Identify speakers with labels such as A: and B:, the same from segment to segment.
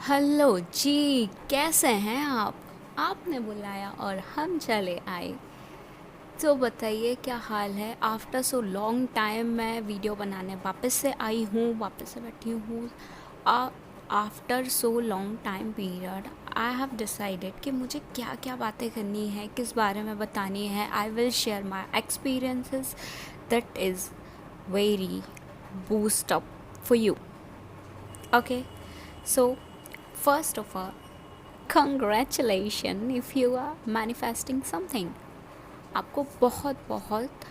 A: Hello जी, कैसे हैं आप? आपने बुलाया और हम चले आए। तो बताइए क्या हाल है? आफ्टर सो लॉन्ग टाइम मैं वीडियो बनाने वापस से आई हूँ, वापस से बैठी हूँ। After so long time period I have decided कि मुझे क्या क्या बातें करनी है, किस बारे में बतानी है। I will share my experiences that is very boost up for you. Okay, so first of all, congratulations if you are manifesting something. आपको बहुत बहुत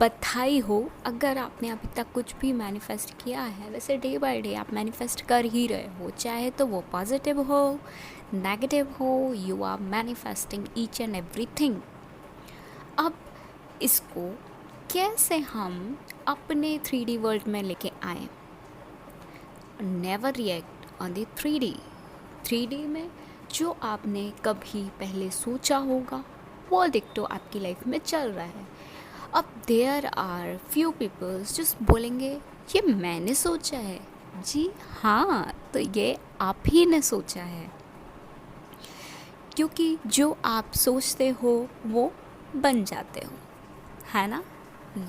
A: बधाई हो अगर आपने अभी तक कुछ भी मैनिफेस्ट किया है। वैसे डे बाय डे आप मैनिफेस्ट कर ही रहे हो, चाहे तो वो पॉजिटिव हो नेगेटिव हो, you are manifesting each and everything. अब इसको कैसे हम अपने 3D वर्ल्ड में लेके आए? Never react on the 3D। 3D में जो आपने कभी पहले सोचा होगा वो डिक्टो आपकी लाइफ में चल रहा है। अब there are few peoples just बोलेंगे ये मैंने सोचा है। जी हाँ, तो ये आप ही ने सोचा है, क्योंकि जो आप सोचते हो वो बन जाते हो, है ना?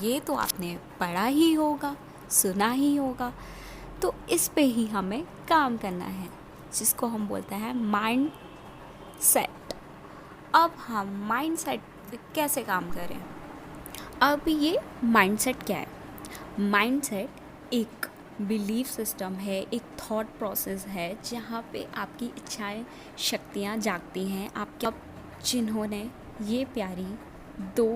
A: ये तो आपने पढ़ा ही होगा, सुना ही होगा। तो इस पे ही हमें काम करना है, जिसको हम बोलते हैं माइंड सेट। अब हम माइंड सेट पे कैसे काम करें? अब ये माइंड सेट क्या है? माइंड सेट एक बिलीफ सिस्टम है, एक थॉट प्रोसेस है जहाँ पे आपकी इच्छाएं, शक्तियाँ जागती हैं। आपके अब जिन्होंने ये प्यारी दो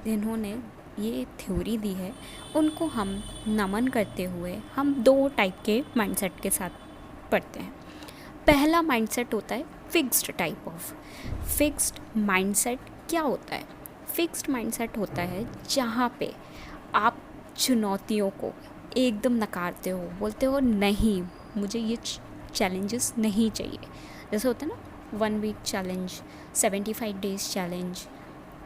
A: इन्होंने ये थ्योरी दी है, उनको हम नमन करते हुए हम दो टाइप के माइंडसेट के साथ पढ़ते हैं। पहला माइंडसेट होता है fixed type of. Fixed mindset क्या होता है? फिक्स्ड माइंडसेट होता है जहाँ पे आप चुनौतियों को एकदम नकारते हो, बोलते हो नहीं, मुझे ये चैलेंजेस नहीं चाहिए। जैसे होता है ना 1 week challenge, 75 days challenge,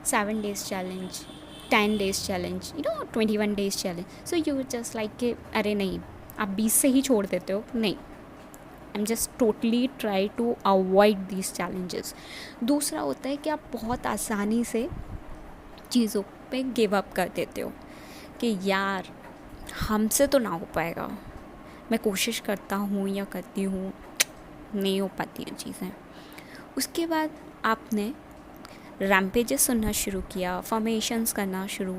A: 7 days challenge, 10 days challenge, 21 days challenge. So you just like के अरे नहीं, आप 20 से ही छोड़ देते हो। नहीं, I am just totally try to avoid these challenges. दूसरा होता है कि आप बहुत आसानी से चीज़ों पे गिव अप कर देते हो कि यार हमसे तो ना हो पाएगा, मैं कोशिश करता हूँ या करती हूँ, नहीं हो पाती हैं चीज़ें। उसके बाद आपने रैम्पेजेस सुनना शुरू किया, फॉर्मेशंस करना शुरू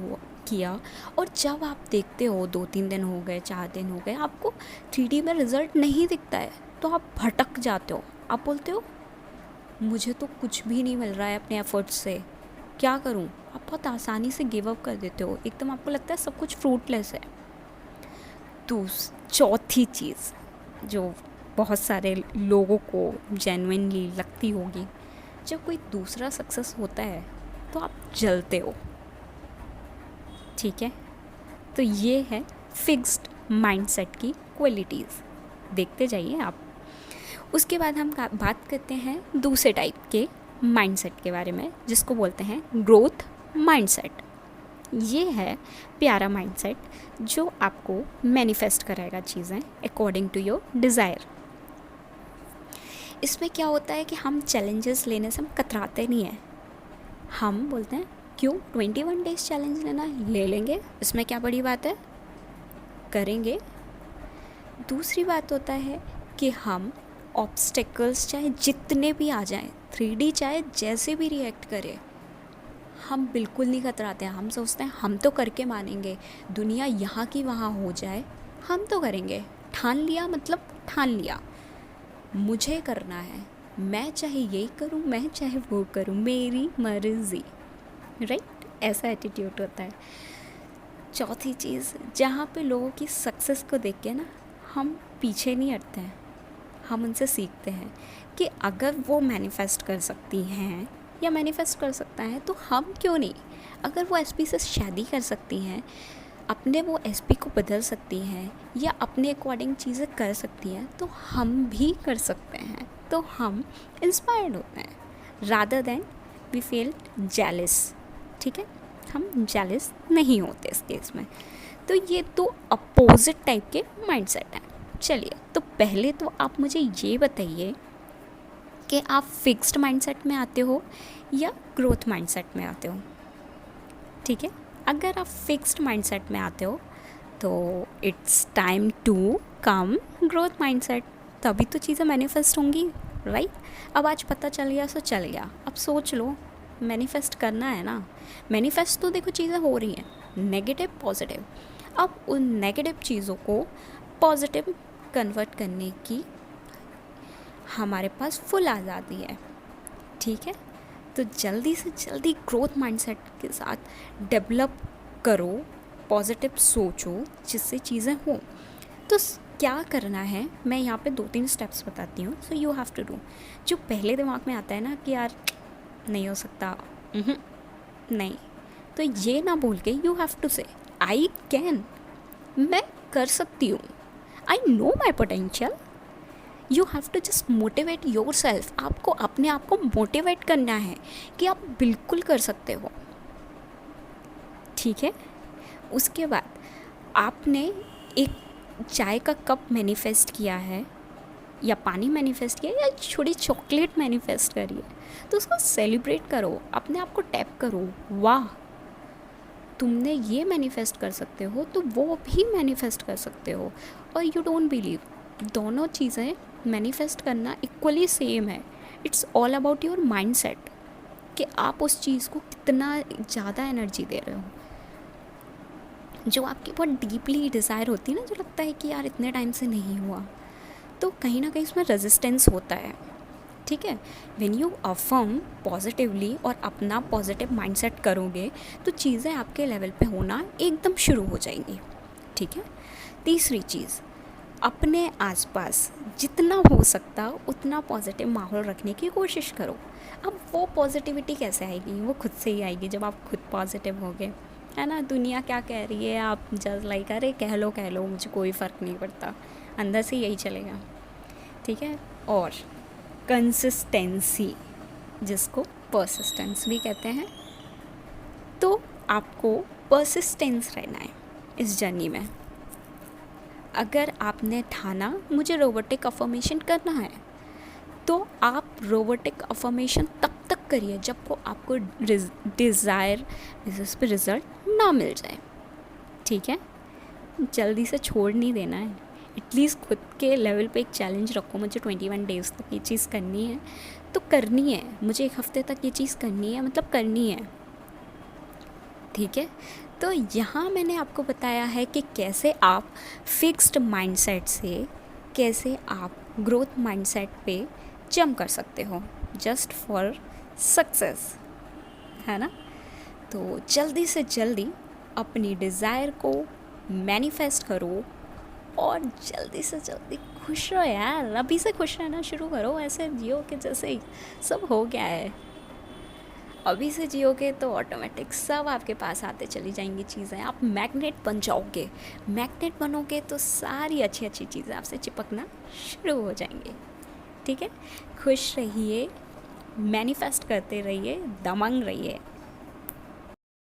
A: किया, और जब आप देखते हो 2-3 दिन हो गए, 4 दिन हो गए, आपको 3D में रिज़ल्ट नहीं दिखता है, तो आप भटक जाते हो। आप बोलते हो मुझे तो कुछ भी नहीं मिल रहा है अपने एफर्ट्स से, क्या करूं? आप बहुत आसानी से गिव अप कर देते हो, एकदम आपको लगता है सब कुछ फ्रूटलेस है। चौथी चीज़ जो बहुत सारे लोगों को जेन्युइनली लगती होगी, जब कोई दूसरा सक्सेस होता है तो आप जलते हो। ठीक है, तो ये है फिक्स्ड माइंडसेट की क्वालिटीज़, देखते जाइए आप। उसके बाद हम बात करते हैं दूसरे टाइप के माइंडसेट के बारे में, जिसको बोलते हैं ग्रोथ माइंडसेट। ये है प्यारा माइंडसेट जो आपको मैनिफेस्ट कराएगा चीज़ें अकॉर्डिंग टू योर डिज़ायर। इसमें क्या होता है कि हम चैलेंजेस लेने से हम कतराते नहीं हैं। हम बोलते हैं क्यों 21 डेज चैलेंज लेना, ले लेंगे, इसमें क्या बड़ी बात है, करेंगे। दूसरी बात होता है कि हम ऑब्स्टेकल्स चाहे जितने भी आ जाएं, 3D चाहे जैसे भी रिएक्ट करे, हम बिल्कुल नहीं कतराते हैं। हम सोचते हैं हम तो करके मानेंगे, दुनिया यहाँ की वहाँ हो जाए, हम तो करेंगे। ठान लिया मतलब ठान लिया, मुझे करना है, मैं चाहे यही करूँ, मैं चाहे वो करूँ, मेरी मर्जी, राइट? ऐसा एटीट्यूड होता है। चौथी चीज़, जहाँ पे लोगों की सक्सेस को देख के ना हम पीछे नहीं हटते हैं, हम उनसे सीखते हैं कि अगर वो मैनिफेस्ट कर सकती हैं या मैनिफेस्ट कर सकता है तो हम क्यों नहीं। अगर वो एसपी से शादी कर सकती हैं, अपने वो एसपी को बदल सकती हैं या अपने अकॉर्डिंग चीज़ें कर सकती हैं, तो हम भी कर सकते हैं। तो हम इंस्पायर्ड होते हैं rather than we feel jealous. ठीक है, हम जेलस नहीं होते इस केस में। तो ये दो अपोजिट टाइप के माइंडसेट हैं। चलिए, तो पहले तो आप मुझे ये बताइए कि आप फिक्स्ड माइंडसेट में आते हो या ग्रोथ माइंडसेट में आते हो। ठीक है, अगर आप फिक्स्ड माइंडसेट में आते हो तो it's time to come growth mindset, तभी तो चीज़ें मैनिफेस्ट होंगी, राइट। अब आज पता चल गया सो चल गया, अब सोच लो, मैनिफेस्ट करना है ना। मैनिफेस्ट तो देखो चीज़ें हो रही हैं, नेगेटिव पॉजिटिव। अब उन नेगेटिव चीज़ों को पॉजिटिव कन्वर्ट करने की हमारे पास फुल आज़ादी है। ठीक है, तो जल्दी से जल्दी ग्रोथ माइंडसेट के साथ डेवलप करो, पॉजिटिव सोचो, जिससे चीज़ें हों। तो क्या करना है, मैं यहाँ पे 2-3 स्टेप्स बताती हूँ, so you have to do. जो पहले दिमाग में आता है ना कि यार नहीं हो सकता, नहीं, तो ये ना बोल के यू हैव टू से आई कैन, मैं कर सकती हूँ, I know my potential. You have to just motivate yourself. आपको अपने आप को मोटिवेट करना है कि आप बिल्कुल कर सकते हो। ठीक है, उसके बाद आपने एक चाय का कप मैनिफेस्ट किया है या पानी मैनिफेस्ट किया या छोटी चॉकलेट मैनिफेस्ट करी है, तो उसको सेलिब्रेट करो, अपने आप को टैप करो, वाह तुमने ये मैनिफेस्ट कर सकते हो तो वो भी मैनिफेस्ट कर सकते हो। और यू डोंट बिलीव, दोनों चीज़ें मैनिफेस्ट करना इक्वली सेम है। It's all about your mindset कि आप उस चीज़ को कितना ज़्यादा एनर्जी दे रहे हो। जो आपकी बहुत डीपली डिज़ायर होती है ना, जो लगता है कि यार इतने टाइम से नहीं हुआ, तो कहीं ना कहीं इसमें रेजिस्टेंस होता है। ठीक है, व्हेन यू अफर्म पॉजिटिवली और अपना पॉजिटिव माइंडसेट करोगे तो चीज़ें आपके लेवल पे होना एकदम शुरू हो जाएंगी। ठीक है, तीसरी चीज़, अपने आसपास जितना हो सकता उतना पॉजिटिव माहौल रखने की कोशिश करो। अब वो पॉजिटिविटी कैसे आएगी, वो खुद से ही आएगी जब आप खुद पॉजिटिव होगे, है ना। दुनिया क्या कह रही है, आप जस्ट लाइक अरे कह लो मुझे कोई फ़र्क नहीं पड़ता, अंदर से यही चलेगा। ठीक है, और कंसिस्टेंसी, जिसको परसिस्टेंस भी कहते हैं, तो आपको परसिस्टेंस रहना है इस जर्नी में। अगर आपने ठाना मुझे रोबोटिक अफर्मेशन करना है, तो आप रोबोटिक अफर्मेशन तब तक करिए जब को आपको डिज़ायर बेसिस पे रिज़ल्ट ना मिल जाए। ठीक है, जल्दी से छोड़ नहीं देना है। एटलीस्ट खुद के लेवल पे एक चैलेंज रखो, मुझे 21 डेज़ तक ये चीज़ करनी है तो करनी है, मुझे 1 हफ्ते तक ये चीज़ करनी है, मतलब करनी है। ठीक है, तो यहाँ मैंने आपको बताया है कि कैसे आप फिक्स्ड माइंडसेट से कैसे आप ग्रोथ माइंडसेट पे जंप कर सकते हो जस्ट फॉर सक्सेस, है ना। तो जल्दी से जल्दी अपनी डिज़ायर को मैनिफेस्ट करो और जल्दी से जल्दी खुश रहो यार। अभी से खुश रहना शुरू करो, ऐसे जियो कि जैसे सब हो गया है। अभी से जियोगे तो ऑटोमेटिक सब आपके पास आते चली जाएंगी चीज़ें, आप मैग्नेट बन जाओगे। मैग्नेट बनोगे तो सारी अच्छी अच्छी चीज़ें आपसे चिपकना शुरू हो जाएंगी। ठीक है, खुश रहिए, मैनिफेस्ट करते रहिए, दमंग रहिए।